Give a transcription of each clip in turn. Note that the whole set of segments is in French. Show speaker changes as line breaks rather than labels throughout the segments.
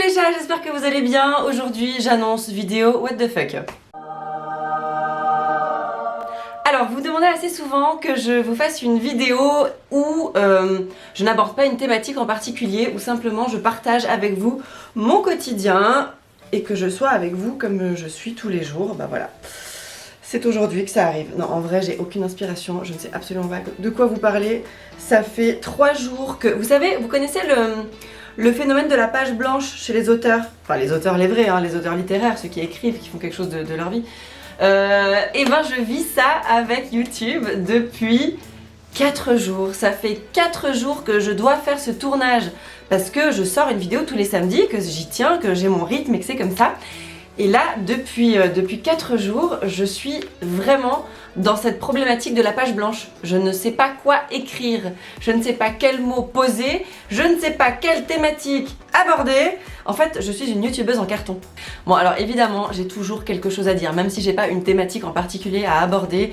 les chats, j'espère que vous allez bien. Aujourd'hui, j'annonce vidéo what the fuck. Alors, vous demandez assez souvent que je vous fasse une vidéo où je n'aborde pas une thématique en particulier, ou simplement je partage avec vous mon quotidien et que je sois avec vous comme je suis tous les jours. Bah voilà. C'est aujourd'hui que ça arrive. Non, en vrai, j'ai aucune inspiration. Je ne sais absolument pas de quoi vous parler. Ça fait 3 jours que... Vous savez, vous connaissez le phénomène de la page blanche chez les auteurs. Enfin, les auteurs, les vrais, hein, les auteurs littéraires, ceux qui écrivent, qui font quelque chose de leur vie. Et ben, je vis ça avec YouTube depuis 4 jours. Ça fait 4 jours que je dois faire ce tournage. Parce que je sors une vidéo tous les samedis, que j'y tiens, que j'ai mon rythme et que c'est comme ça. Et là, depuis 4 jours, je suis vraiment dans cette problématique de la page blanche. Je ne sais pas quoi écrire, je ne sais pas quels mots poser, je ne sais pas quelle thématique aborder. En fait, je suis une youtubeuse en carton. Bon, alors évidemment, j'ai toujours quelque chose à dire, même si j'ai pas une thématique en particulier à aborder.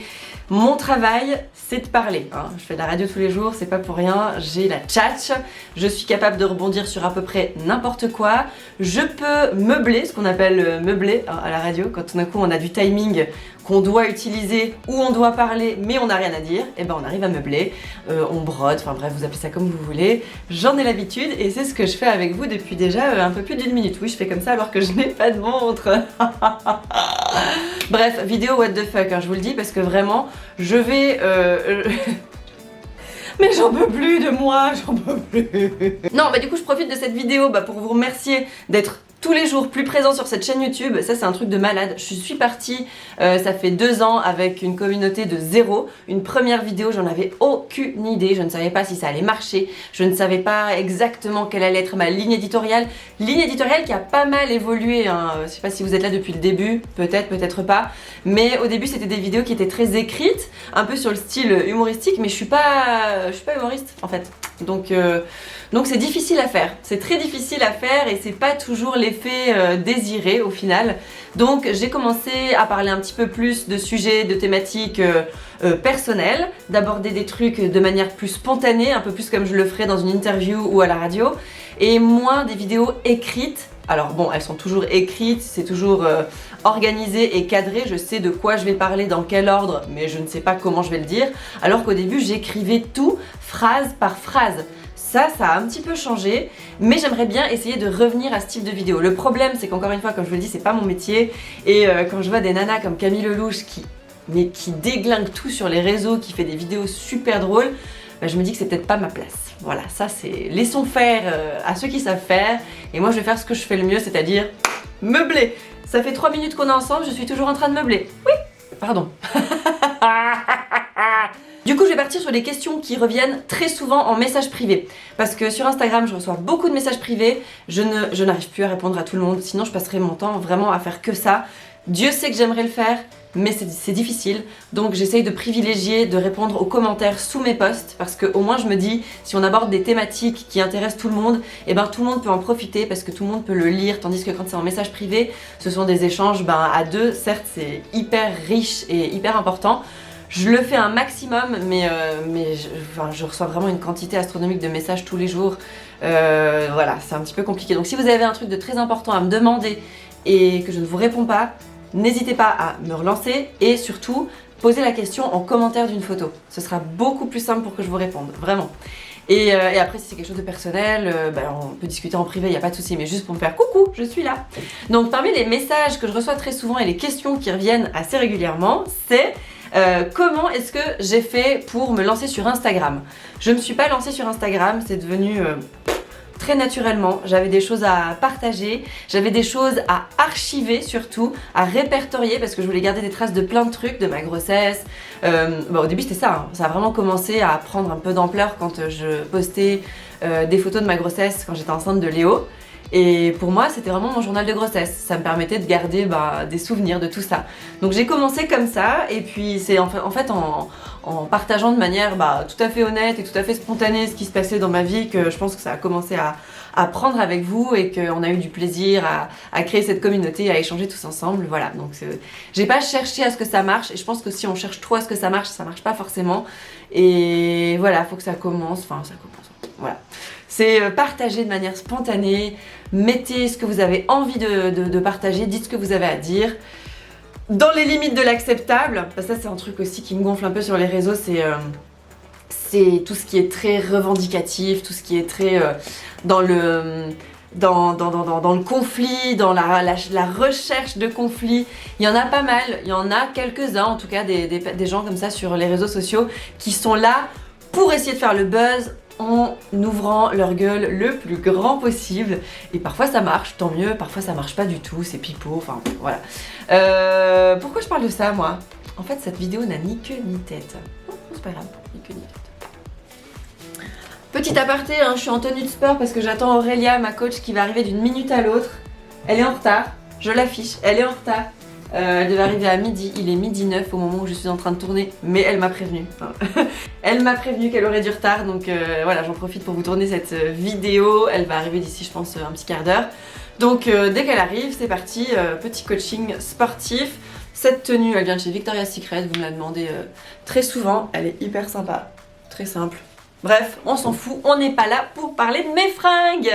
Mon travail, c'est de parler. Hein. Je fais de la radio tous les jours, c'est pas pour rien. J'ai la tchatch, je suis capable de rebondir sur à peu près n'importe quoi. Je peux meubler, ce qu'on appelle meubler à la radio, quand tout d'un coup on a du timing qu'on doit utiliser ou on doit parler mais on n'a rien à dire, et ben on arrive à meubler, on brode, enfin bref, vous appelez ça comme vous voulez. J'en ai l'habitude et c'est ce que je fais avec vous depuis déjà un peu plus d'1 minute. Oui, je fais comme ça alors que je n'ai pas de montre. Bref, vidéo what the fuck, hein, je vous le dis parce que vraiment, je vais... Mais j'en peux plus de moi, j'en peux plus. Non, bah du coup je profite de cette vidéo pour vous remercier d'être tous les jours plus présent sur cette chaîne YouTube. Ça c'est un truc de malade. Je suis partie, ça fait 2 ans avec une communauté de 0. Une première vidéo, j'en avais aucune idée. Je ne savais pas si ça allait marcher. Je ne savais pas exactement quelle allait être ma ligne éditoriale. Ligne éditoriale qui a pas mal évolué. Hein. Je sais pas si vous êtes là depuis le début, peut-être, peut-être pas. Mais au début c'était des vidéos qui étaient très écrites, un peu sur le style humoristique. Mais je suis pas humoriste en fait. Donc c'est difficile à faire, c'est très difficile à faire et c'est pas toujours l'effet désiré au final. Donc j'ai commencé à parler un petit peu plus de sujets, de thématiques personnelles, d'aborder des trucs de manière plus spontanée, un peu plus comme je le ferais dans une interview ou à la radio, et moins des vidéos écrites. Alors bon, elles sont toujours écrites, c'est toujours organisé et cadré, je sais de quoi je vais parler, dans quel ordre, mais je ne sais pas comment je vais le dire, alors qu'au début j'écrivais tout phrase par phrase. Ça a un petit peu changé, mais j'aimerais bien essayer de revenir à ce type de vidéo. Le problème, c'est qu'encore une fois, comme je vous le dis, c'est pas mon métier. Et quand je vois des nanas comme Camille Lelouch qui déglingue tout sur les réseaux, qui fait des vidéos super drôles, je me dis que c'est peut-être pas ma place. Voilà, ça c'est... Laissons faire à ceux qui savent faire. Et moi, je vais faire ce que je fais le mieux, c'est-à-dire meubler. Ça fait 3 minutes qu'on est ensemble, je suis toujours en train de meubler. Oui, pardon. Du coup, je vais partir sur des questions qui reviennent très souvent en message privé. Parce que sur Instagram, je reçois beaucoup de messages privés. Je n'arrive plus à répondre à tout le monde. Sinon, je passerai mon temps vraiment à faire que ça. Dieu sait que j'aimerais le faire, mais c'est difficile. Donc, j'essaye de privilégier, de répondre aux commentaires sous mes posts. Parce qu'au moins, je me dis, si on aborde des thématiques qui intéressent tout le monde, et ben tout le monde peut en profiter parce que tout le monde peut le lire. Tandis que quand c'est en message privé, ce sont des échanges à deux. Certes, c'est hyper riche et hyper important. Je le fais un maximum, mais je reçois vraiment une quantité astronomique de messages tous les jours. Voilà, c'est un petit peu compliqué. Donc si vous avez un truc de très important à me demander et que je ne vous réponds pas, n'hésitez pas à me relancer et surtout, posez la question en commentaire d'une photo. Ce sera beaucoup plus simple pour que je vous réponde, vraiment. Et après, si c'est quelque chose de personnel, on peut discuter en privé, il n'y a pas de souci, mais juste pour me faire coucou, je suis là. Donc parmi les messages que je reçois très souvent et les questions qui reviennent assez régulièrement, c'est... comment est-ce que j'ai fait pour me lancer sur Instagram? Je ne me suis pas lancée sur Instagram, c'est devenu très naturellement. J'avais des choses à partager, j'avais des choses à archiver surtout, à répertorier parce que je voulais garder des traces de plein de trucs, de ma grossesse. Au début c'était ça, hein. Ça a vraiment commencé à prendre un peu d'ampleur quand je postais des photos de ma grossesse quand j'étais enceinte de Léo. Et pour moi, c'était vraiment mon journal de grossesse. Ça me permettait de garder des souvenirs de tout ça. Donc j'ai commencé comme ça, et puis c'est en fait en partageant de manière tout à fait honnête et tout à fait spontanée ce qui se passait dans ma vie que je pense que ça a commencé à prendre avec vous et qu'on a eu du plaisir à créer cette communauté, à échanger tous ensemble. Voilà, donc j'ai pas cherché à ce que ça marche, et je pense que si on cherche trop à ce que ça marche pas forcément. Et voilà, faut que ça commence, voilà. C'est partager de manière spontanée, mettez ce que vous avez envie de partager, dites ce que vous avez à dire. Dans les limites de l'acceptable, ça c'est un truc aussi qui me gonfle un peu sur les réseaux, c'est tout ce qui est très revendicatif, tout ce qui est très dans le conflit, dans la recherche de conflit. Il y en a pas mal, il y en a quelques-uns en tout cas, des gens comme ça sur les réseaux sociaux qui sont là pour essayer de faire le buzz en ouvrant leur gueule le plus grand possible. Et parfois ça marche, tant mieux, parfois ça marche pas du tout, c'est pipeau, enfin voilà. Pourquoi je parle de ça moi? En fait cette vidéo n'a ni queue ni tête. Oh, c'est pas grave, ni queue ni tête. Petit aparté, hein, je suis en tenue de sport parce que j'attends Aurélia, ma coach, qui va arriver d'une minute à l'autre. Elle est en retard, je l'affiche, elle est en retard. Elle devait arriver à midi, il est midi 9 au moment où je suis en train de tourner, mais elle m'a prévenu. Elle m'a prévenu qu'elle aurait du retard, donc voilà, j'en profite pour vous tourner cette vidéo. Elle va arriver d'ici, je pense, un petit quart d'heure. Donc dès qu'elle arrive, c'est parti, petit coaching sportif. Cette tenue, elle vient de chez Victoria's Secret, vous me la demandez très souvent. Elle est hyper sympa, très simple. Bref, on s'en fout, on n'est pas là pour parler de mes fringues.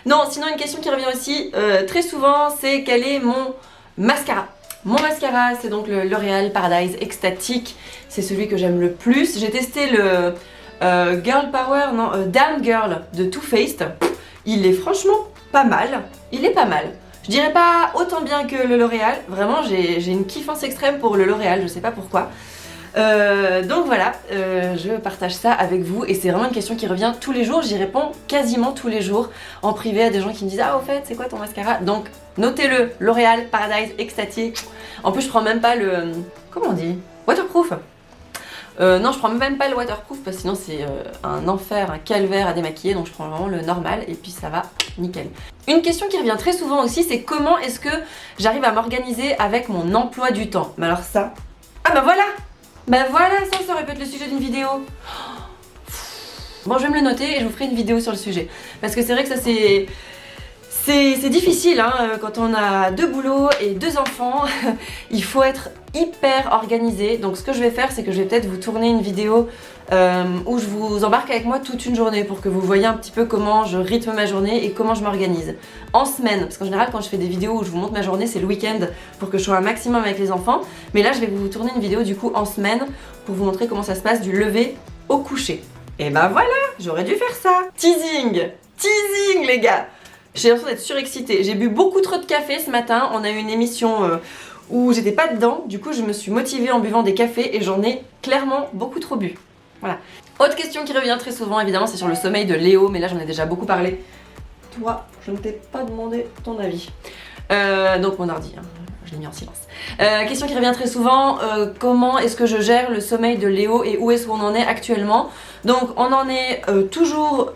Non, sinon une question qui revient aussi très souvent, c'est quel est mon mascara. Mon mascara, c'est donc le L'Oréal Paradise Extatic. C'est celui que j'aime le plus. J'ai testé le Girl Power, non, Damn Girl de Too Faced. Il est franchement pas mal. Il est pas mal. Je dirais pas autant bien que le L'Oréal. Vraiment, j'ai une kiffance extrême pour le L'Oréal. Je sais pas pourquoi. Donc voilà, je partage ça avec vous et c'est vraiment une question qui revient tous les jours. J'y réponds quasiment tous les jours en privé à des gens qui me disent ah au fait c'est quoi ton mascara. Donc notez-le, L'Oréal Paradise Extatic. En plus je prends même pas le, comment on dit, waterproof. Non, je prends même pas le waterproof parce que sinon c'est un enfer, un calvaire à démaquiller. Donc je prends vraiment le normal et puis ça va nickel. Une question qui revient très souvent aussi, c'est comment est-ce que j'arrive à m'organiser avec mon emploi du temps. Mais alors ça, ah bah voilà. Bah voilà, ça aurait pu être le sujet d'une vidéo. Bon, je vais me le noter et je vous ferai une vidéo sur le sujet. Parce que c'est vrai que ça c'est difficile hein, quand on a 2 boulots et 2 enfants. Il faut être hyper organisé. Donc ce que je vais faire, c'est que je vais peut-être vous tourner une vidéo où je vous embarque avec moi toute une journée pour que vous voyez un petit peu comment je rythme ma journée et comment je m'organise. En semaine, parce qu'en général quand je fais des vidéos où je vous montre ma journée, c'est le week-end pour que je sois un maximum avec les enfants. Mais là je vais vous tourner une vidéo du coup en semaine pour vous montrer comment ça se passe du lever au coucher. Et bah voilà, j'aurais dû faire ça. Teasing, teasing les gars. J'ai l'impression d'être surexcitée. J'ai bu beaucoup trop de café ce matin. On a eu une émission où j'étais pas dedans. Du coup, je me suis motivée en buvant des cafés et j'en ai clairement beaucoup trop bu. Voilà. Autre question qui revient très souvent, évidemment, c'est sur le sommeil de Léo. Mais là, j'en ai déjà beaucoup parlé. Toi, je ne t'ai pas demandé ton avis. Donc mon ordi, hein, je l'ai mis en silence. Question qui revient très souvent, comment est-ce que je gère le sommeil de Léo et où est-ce qu'on en est actuellement? Donc on en est toujours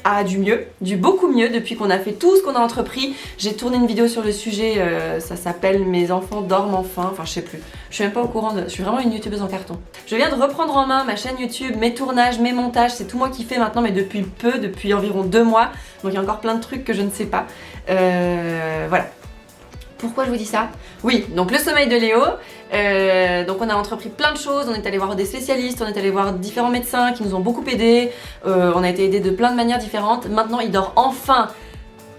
à du mieux, du beaucoup mieux depuis qu'on a fait tout ce qu'on a entrepris. J'ai tourné une vidéo sur le sujet, ça s'appelle Mes enfants dorment enfin, je sais plus. Je suis même pas au courant, je suis vraiment une youtubeuse en carton. Je viens de reprendre en main ma chaîne YouTube, mes tournages, mes montages, c'est tout moi qui fais maintenant mais depuis environ 2 mois. Donc il y a encore plein de trucs que je ne sais pas. Voilà. Pourquoi je vous dis ça? Oui, donc le sommeil de Léo, donc on a entrepris plein de choses, on est allé voir des spécialistes, on est allé voir différents médecins qui nous ont beaucoup aidés, on a été aidés de plein de manières différentes. Maintenant il dort enfin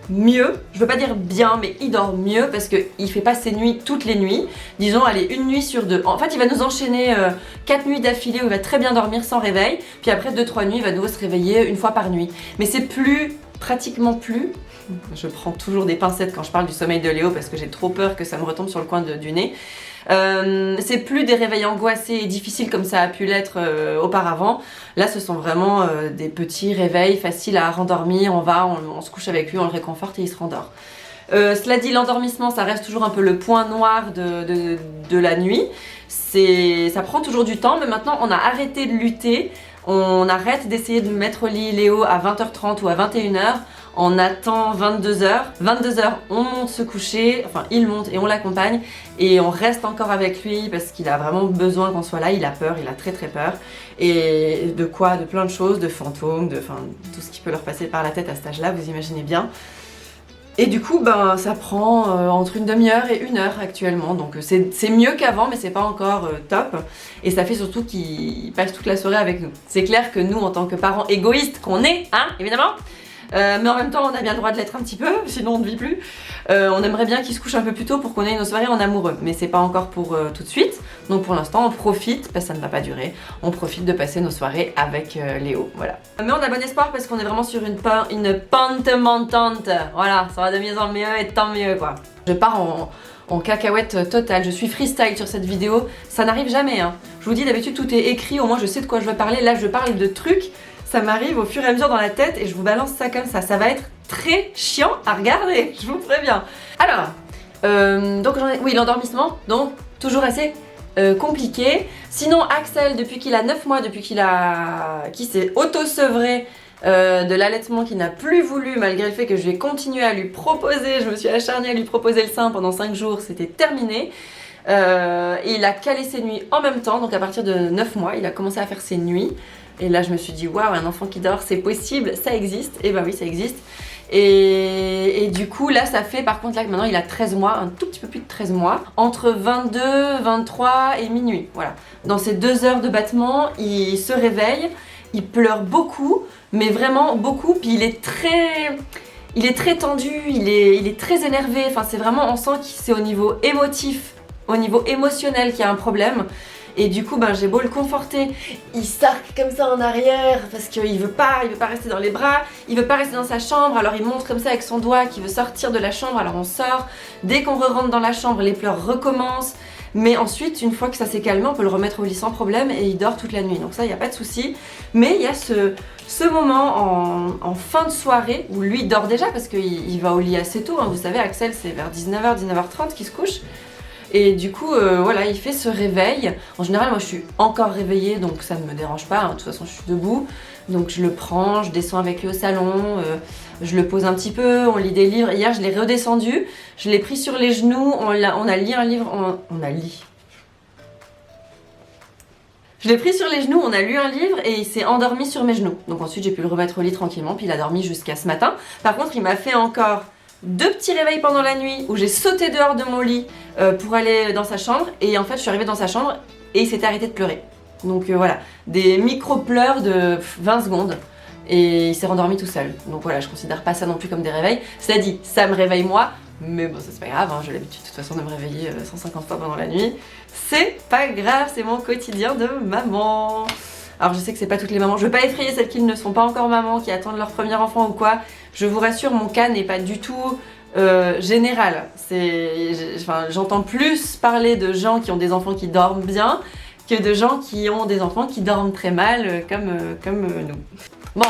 mieux, je veux pas dire bien mais il dort mieux parce qu'il fait pas ses nuits toutes les nuits, disons allez une nuit sur 2. En fait il va nous enchaîner 4 nuits d'affilée où il va très bien dormir sans réveil, puis après 2-3 nuits il va nouveau se réveiller une fois par nuit. Mais c'est pratiquement plus, je prends toujours des pincettes quand je parle du sommeil de Léo parce que j'ai trop peur que ça me retombe sur le coin du nez. C'est plus des réveils angoissés et difficiles comme ça a pu l'être auparavant. Là ce sont vraiment des petits réveils faciles à rendormir, on se couche avec lui, on le réconforte et il se rendort. Cela dit, l'endormissement ça reste toujours un peu le point noir de la nuit. Ça prend toujours du temps mais maintenant on a arrêté de lutter. On arrête d'essayer de mettre au lit Léo à 20h30 ou à 21h. On attend 22h. 22h, on monte se coucher. Enfin, il monte et on l'accompagne. Et on reste encore avec lui parce qu'il a vraiment besoin qu'on soit là. Il a peur, il a très très peur. Et de quoi? De plein de choses, de fantômes, tout ce qui peut leur passer par la tête à cet âge-là, vous imaginez bien. Et du coup, ben, ça prend entre une demi-heure et 1 heure actuellement. Donc c'est mieux qu'avant, mais c'est pas encore top. Et ça fait surtout qu'il passe toute la soirée avec nous. C'est clair que nous, en tant que parents égoïstes qu'on est, hein, évidemment, mais en même temps, on a bien le droit de l'être un petit peu, sinon on ne vit plus. On aimerait bien qu'il se couche un peu plus tôt pour qu'on ait nos soirées en amoureux, mais c'est pas encore pour tout de suite. Donc pour l'instant, on profite, parce que ça ne va pas durer, on profite de passer nos soirées avec Léo, voilà. Mais on a bon espoir parce qu'on est vraiment sur une pente montante. Voilà, ça va de mieux en mieux et tant mieux, quoi. Je pars en cacahuète totale, je suis freestyle sur cette vidéo, ça n'arrive jamais, hein. Je vous dis, d'habitude tout est écrit, au moins je sais de quoi je vais parler. Là, je parle de trucs, ça m'arrive au fur et à mesure dans la tête et je vous balance ça comme ça. Ça va être très chiant à regarder, je vous préviens. Alors, donc oui, l'endormissement, donc toujours assez compliqué. Sinon, Axel, depuis qu'il a 9 mois, depuis qu'il s'est auto-sevré de l'allaitement, qu'il n'a plus voulu, malgré le fait que je vais continuer à lui proposer, je me suis acharnée à lui proposer le sein pendant 5 jours, c'était terminé. Et il a calé ses nuits en même temps, donc à partir de 9 mois, il a commencé à faire ses nuits. Et là, je me suis dit, waouh, un enfant qui dort, c'est possible, ça existe. Et bah oui, ça existe. Et du coup, là, ça fait, par contre, là, maintenant, il a 13 mois, un tout petit peu plus de 13 mois, entre 22, 23 et minuit, voilà. Dans ces 2 heures de battement, il se réveille, il pleure beaucoup, mais vraiment beaucoup, puis il est très tendu, il est très énervé, enfin, c'est vraiment, on sent que c'est au niveau émotif, au niveau émotionnel qu'il y a un problème. Et du coup, ben, j'ai beau le conforter, il s'arque comme ça en arrière parce qu'il veut pas rester dans les bras, il veut pas rester dans sa chambre, alors il montre comme ça avec son doigt qu'il veut sortir de la chambre, alors on sort. Dès qu'on rentre dans la chambre, les pleurs recommencent. Mais ensuite, une fois que ça s'est calmé, on peut le remettre au lit sans problème et il dort toute la nuit. Donc ça, il n'y a pas de souci. Mais il y a ce moment en fin de soirée où lui dort déjà parce qu'il va au lit assez tôt. Hein. Vous savez, Axel, c'est vers 19h, 19h30 qu'il se couche. Et du coup, voilà, il fait ce réveil. En général, moi, je suis encore réveillée, donc ça ne me dérange pas. Hein. De toute façon, je suis debout. Donc, je le prends, je descends avec lui au salon, je le pose un petit peu, on lit des livres. Hier, je l'ai redescendu, je l'ai pris sur les genoux, on a lu un livre, Je l'ai pris sur les genoux, on a lu un livre et il s'est endormi sur mes genoux. Donc ensuite, j'ai pu le remettre au lit tranquillement, puis il a dormi jusqu'à ce matin. Par contre, il m'a fait encore 2 petits réveils pendant la nuit où j'ai sauté dehors de mon lit pour aller dans sa chambre et en fait je suis arrivée dans sa chambre et il s'était arrêté de pleurer. Donc voilà, des micro-pleurs de 20 secondes et il s'est rendormi tout seul. Donc voilà, je considère pas ça non plus comme des réveils. Cela dit, ça me réveille moi, mais bon ça c'est pas grave, hein, j'ai l'habitude de toute façon de me réveiller 150 fois pendant la nuit. C'est pas grave, c'est mon quotidien de maman. Alors je sais que c'est pas toutes les mamans, je veux pas effrayer celles qui ne sont pas encore mamans, qui attendent leur premier enfant ou quoi. Je vous rassure, mon cas n'est pas du tout général. J'entends plus parler de gens qui ont des enfants qui dorment bien que de gens qui ont des enfants qui dorment très mal comme nous. Bon,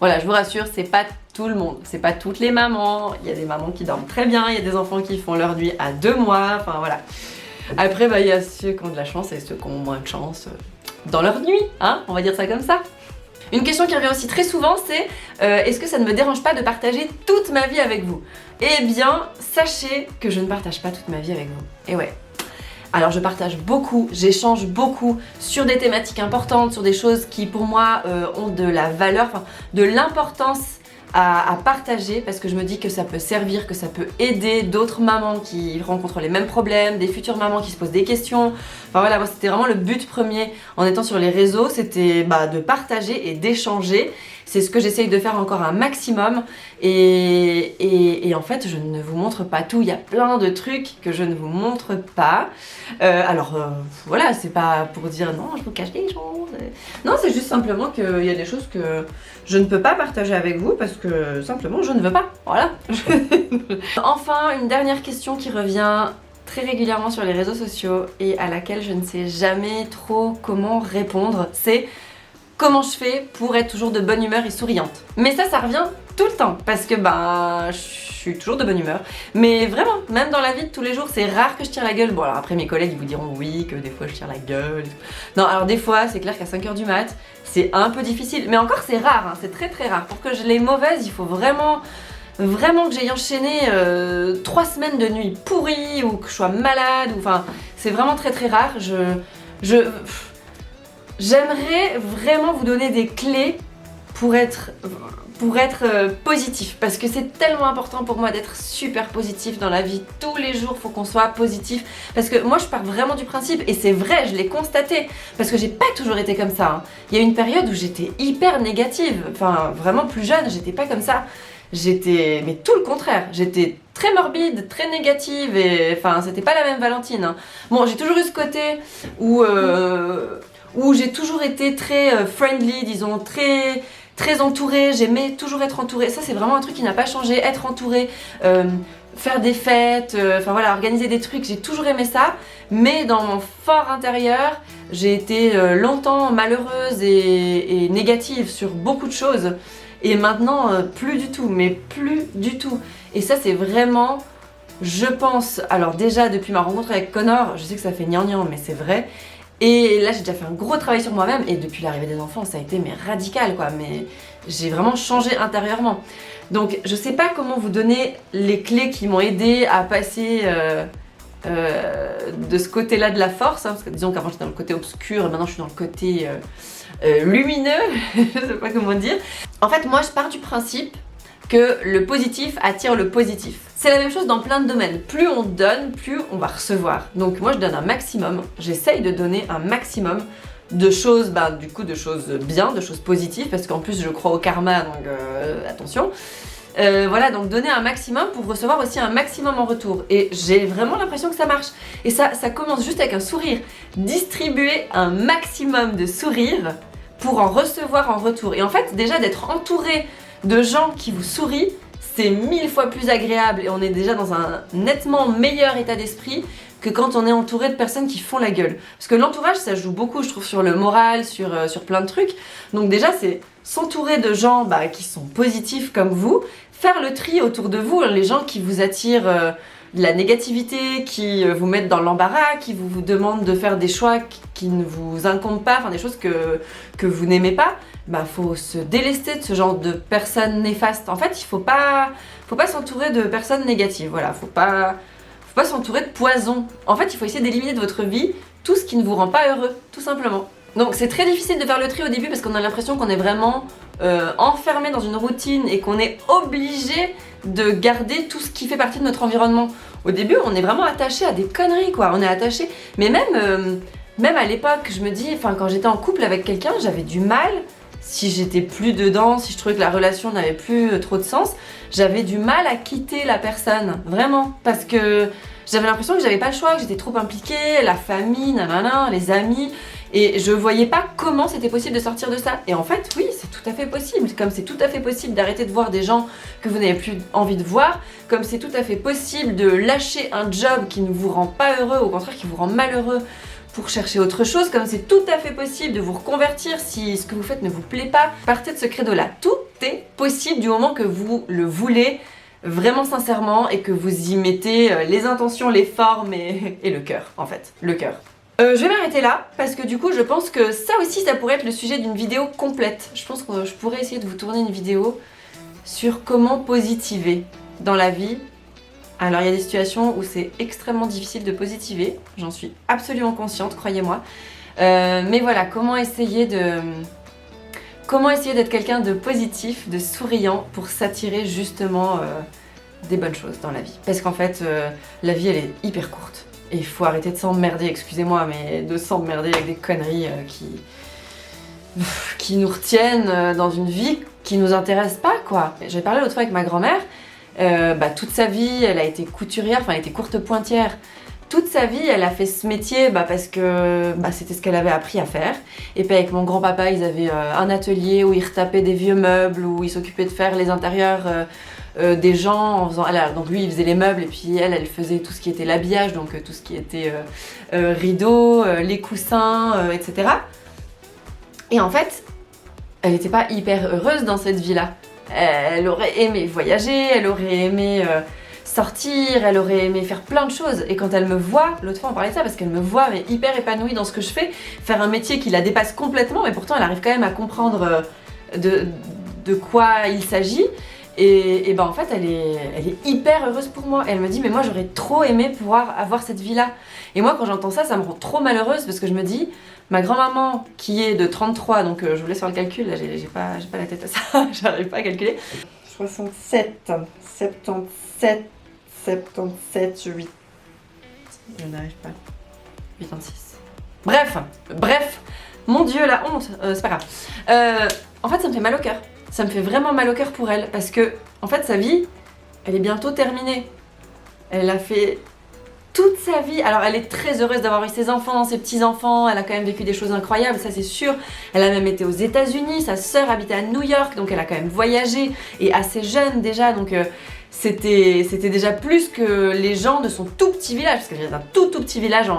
voilà, je vous rassure, c'est pas tout le monde, c'est pas toutes les mamans. Il y a des mamans qui dorment très bien, il y a des enfants qui font leur nuit à 2 mois, enfin voilà. Après, bah, il y a ceux qui ont de la chance et ceux qui ont moins de chance dans leur nuit, hein, on va dire ça comme ça. Une question qui revient aussi très souvent, c'est est-ce que ça ne me dérange pas de partager toute ma vie avec vous? Eh bien, sachez que je ne partage pas toute ma vie avec vous. Et ouais. Alors je partage beaucoup, j'échange beaucoup sur des thématiques importantes, sur des choses qui pour moi ont de la valeur, enfin de l'importance à partager parce que je me dis que ça peut servir, que ça peut aider d'autres mamans qui rencontrent les mêmes problèmes, des futures mamans qui se posent des questions. Enfin voilà, moi c'était vraiment le but premier en étant sur les réseaux, c'était de partager et d'échanger. C'est ce que j'essaye de faire encore un maximum et en fait je ne vous montre pas tout, il y a plein de trucs que je ne vous montre pas. Voilà, c'est pas pour dire non je vous cache des choses. Non, c'est juste simplement qu'il y a des choses que je ne peux pas partager avec vous parce que simplement je ne veux pas, voilà. Enfin, une dernière question qui revient très régulièrement sur les réseaux sociaux et à laquelle je ne sais jamais trop comment répondre, c'est comment je fais pour être toujours de bonne humeur et souriante. Mais ça revient tout le temps parce que je suis toujours de bonne humeur. Mais vraiment, même dans la vie de tous les jours, c'est rare que je tire la gueule. Bon alors après mes collègues ils vous diront oui, que des fois je tire la gueule. Non alors des fois c'est clair qu'à 5h du mat, c'est un peu difficile. Mais encore c'est rare, hein, c'est très très rare. Pour que je les mauvaises, il faut vraiment que j'aille enchaîné 3 semaines de nuit pourries ou que je sois malade. Enfin, c'est vraiment très très rare. J'aimerais vraiment vous donner des clés pour pour être positif, parce que c'est tellement important pour moi d'être super positif dans la vie. Tous les jours, faut qu'on soit positif, parce que moi je pars vraiment du principe, et c'est vrai, je l'ai constaté, parce que j'ai pas toujours été comme ça, hein. Il y a une période où j'étais hyper négative, enfin vraiment plus jeune, j'étais pas comme ça. J'étais, mais tout le contraire, j'étais très morbide, très négative, et enfin c'était pas la même Valentine, hein. Bon, j'ai toujours eu ce côté où j'ai toujours été très friendly, disons, très entourée, j'aimais toujours être entourée. Ça c'est vraiment un truc qui n'a pas changé, être entourée, faire des fêtes, enfin voilà, organiser des trucs, j'ai toujours aimé ça. Mais dans mon fort intérieur, j'ai été longtemps malheureuse et négative sur beaucoup de choses. Et maintenant, plus du tout, mais plus du tout. Et ça c'est vraiment, je pense, alors déjà depuis ma rencontre avec Connor, je sais que ça fait gnangnan, mais c'est vrai. Et là j'ai déjà fait un gros travail sur moi-même, et depuis l'arrivée des enfants ça a été mais radical quoi, mais j'ai vraiment changé intérieurement. Donc je sais pas comment vous donner les clés qui m'ont aidé à passer de ce côté-là de la force, hein, parce que disons qu'avant j'étais dans le côté obscur et maintenant je suis dans le côté lumineux, je sais pas comment dire. En fait moi je pars du principe que le positif attire le positif. C'est la même chose dans plein de domaines. Plus on donne, plus on va recevoir. Donc moi je donne un maximum, j'essaye de donner un maximum de choses, du coup de choses bien, de choses positives, parce qu'en plus je crois au karma, donc attention. Voilà, donc donner un maximum pour recevoir aussi un maximum en retour. Et j'ai vraiment l'impression que ça marche. Et ça commence juste avec un sourire. Distribuer un maximum de sourires pour en recevoir en retour. Et en fait, déjà d'être entouré de gens qui vous sourient, c'est 1000 fois plus agréable et on est déjà dans un nettement meilleur état d'esprit que quand on est entouré de personnes qui font la gueule. Parce que l'entourage, ça joue beaucoup, je trouve, sur le moral, sur plein de trucs. Donc déjà, c'est s'entourer de gens qui sont positifs comme vous, faire le tri autour de vous, les gens qui vous attirent de la négativité, qui vous mettent dans l'embarras, qui vous demandent de faire des choix qui ne vous incombent pas, enfin des choses que vous n'aimez pas. Faut se délester de ce genre de personnes néfastes. En fait, il faut pas s'entourer de personnes négatives, voilà, faut pas s'entourer de poison. En fait, il faut essayer d'éliminer de votre vie tout ce qui ne vous rend pas heureux, tout simplement. Donc c'est très difficile de faire le tri au début parce qu'on a l'impression qu'on est vraiment enfermé dans une routine et qu'on est obligé de garder tout ce qui fait partie de notre environnement. Au début, on est vraiment attaché à des conneries, quoi. On est attaché, mais même à l'époque, je me dis, enfin quand j'étais en couple avec quelqu'un, j'avais du mal. Si j'étais plus dedans, si je trouvais que la relation n'avait plus trop de sens, j'avais du mal à quitter la personne, vraiment, parce que j'avais l'impression que j'avais pas le choix, que j'étais trop impliquée, la famille, nanana, les amis, et je voyais pas comment c'était possible de sortir de ça. Et en fait, oui, c'est tout à fait possible, comme c'est tout à fait possible d'arrêter de voir des gens que vous n'avez plus envie de voir, comme c'est tout à fait possible de lâcher un job qui ne vous rend pas heureux, au contraire qui vous rend malheureux, pour chercher autre chose, comme c'est tout à fait possible de vous reconvertir si ce que vous faites ne vous plaît pas. Partez de ce credo-là. Tout est possible du moment que vous le voulez vraiment sincèrement et que vous y mettez les intentions, les formes et le cœur, en fait. Le cœur. Je vais m'arrêter là parce que du coup je pense que ça aussi ça pourrait être le sujet d'une vidéo complète. Je pense que je pourrais essayer de vous tourner une vidéo sur comment positiver dans la vie. Alors il y a des situations où c'est extrêmement difficile de positiver, j'en suis absolument consciente, croyez-moi. Mais voilà, comment essayer d'être quelqu'un de positif, de souriant pour s'attirer justement des bonnes choses dans la vie. Parce qu'en fait, la vie elle est hyper courte. Et il faut arrêter de s'emmerder, excusez-moi, mais de s'emmerder avec des conneries qui nous retiennent dans une vie qui nous intéresse pas, quoi. J'ai parlé l'autre fois avec ma grand-mère. Toute sa vie, elle a été couturière, enfin elle était courte pointière. Toute sa vie, elle a fait ce métier parce que c'était ce qu'elle avait appris à faire. Et puis avec mon grand-papa, ils avaient un atelier où ils retapaient des vieux meubles, où ils s'occupaient de faire les intérieurs des gens en faisant... donc lui, il faisait les meubles et puis elle faisait tout ce qui était l'habillage, donc tout ce qui était rideaux, les coussins, etc. Et en fait, elle n'était pas hyper heureuse dans cette vie-là. Elle aurait aimé voyager, elle aurait aimé sortir, elle aurait aimé faire plein de choses. Et quand elle me voit, l'autre fois on parlait de ça parce qu'elle me voit mais hyper épanouie dans ce que je fais, faire un métier qui la dépasse complètement, mais pourtant elle arrive quand même à comprendre de quoi il s'agit. Et ben en fait elle est hyper heureuse pour moi. Elle me dit mais moi j'aurais trop aimé pouvoir avoir cette vie là. Et moi quand j'entends ça, ça me rend trop malheureuse parce que je me dis ma grand-maman qui est de 33, donc je vous laisse faire le calcul, là j'ai pas la tête à ça, j'arrive pas à calculer. 67, 77, 77, 8. Je n'arrive pas. 86. Bref, mon Dieu la honte, c'est pas grave. En fait ça me fait mal au cœur. Ça me fait vraiment mal au cœur pour elle parce que en fait sa vie, elle est bientôt terminée. Elle a fait toute sa vie. Alors elle est très heureuse d'avoir eu ses enfants, ses petits-enfants, elle a quand même vécu des choses incroyables, ça c'est sûr. Elle a même été aux États-Unis, sa sœur habitait à New York, donc elle a quand même voyagé et assez jeune déjà, donc c'était déjà plus que les gens de son tout petit village, parce qu'elle vient d'un tout petit village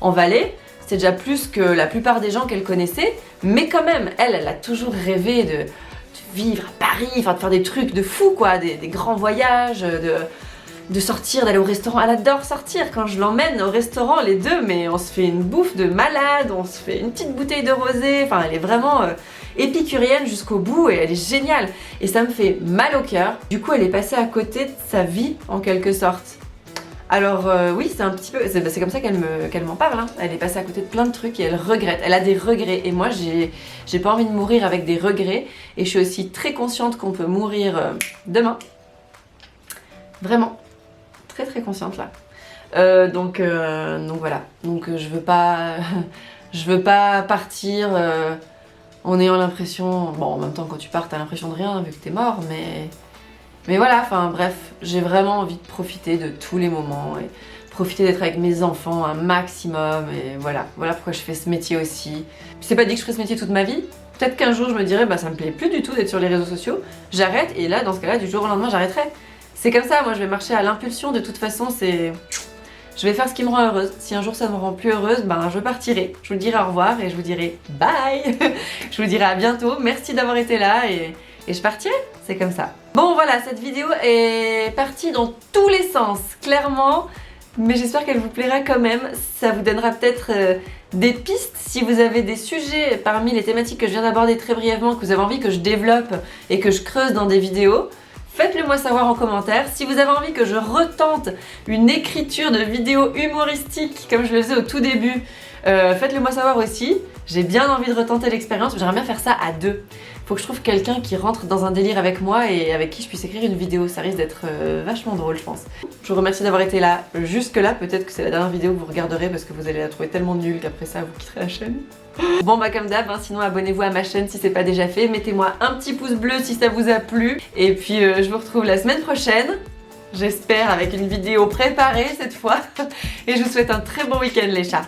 en Valais. C'était déjà plus que la plupart des gens qu'elle connaissait, mais quand même, elle a toujours rêvé de vivre à Paris, enfin de faire des trucs de fou quoi, des grands voyages, de sortir, d'aller au restaurant. Elle adore sortir, quand je l'emmène au restaurant les deux, mais on se fait une bouffe de malade, on se fait une petite bouteille de rosé, enfin elle est vraiment épicurienne jusqu'au bout et elle est géniale. Et ça me fait mal au cœur. Du coup elle est passée à côté de sa vie en quelque sorte. Alors oui, c'est un petit peu, c'est comme ça qu'elle m'en parle, hein. Elle est passée à côté de plein de trucs et elle regrette, elle a des regrets et moi j'ai pas envie de mourir avec des regrets et je suis aussi très consciente qu'on peut mourir demain. Vraiment, très consciente là. Donc voilà, donc je veux pas partir en ayant l'impression, bon en même temps quand tu pars t'as l'impression de rien vu que t'es mort, mais voilà, enfin bref, j'ai vraiment envie de profiter de tous les moments et profiter d'être avec mes enfants un maximum et voilà pourquoi je fais ce métier aussi. C'est pas dit que je ferai ce métier toute ma vie, peut-être qu'un jour je me dirai bah ça me plaît plus du tout d'être sur les réseaux sociaux, j'arrête et là dans ce cas-là du jour au lendemain j'arrêterai. C'est comme ça, moi je vais marcher à l'impulsion, de toute façon c'est... Je vais faire ce qui me rend heureuse, si un jour ça me rend plus heureuse, ben je partirai, je vous dirai au revoir et je vous dirai bye. Je vous dirai à bientôt, merci d'avoir été là et je partirai, c'est comme ça. Bon voilà, cette vidéo est partie dans tous les sens, clairement, mais j'espère qu'elle vous plaira quand même. Ça vous donnera peut-être des pistes si vous avez des sujets parmi les thématiques que je viens d'aborder très brièvement, que vous avez envie que je développe et que je creuse dans des vidéos. Faites-le moi savoir en commentaire. Si vous avez envie que je retente une écriture de vidéo humoristique comme je le faisais au tout début, faites-le moi savoir aussi. J'ai bien envie de retenter l'expérience, j'aimerais bien faire ça à deux. Faut que je trouve quelqu'un qui rentre dans un délire avec moi et avec qui je puisse écrire une vidéo. Ça risque d'être vachement drôle, je pense. Je vous remercie d'avoir été là jusque-là. Peut-être que c'est la dernière vidéo que vous regarderez parce que vous allez la trouver tellement nulle qu'après ça, vous quitterez la chaîne. Bon bah comme d'hab, hein, sinon abonnez-vous à ma chaîne si c'est pas déjà fait. Mettez-moi un petit pouce bleu si ça vous a plu. Et puis je vous retrouve la semaine prochaine. J'espère avec une vidéo préparée cette fois. Et je vous souhaite un très bon week-end les chats.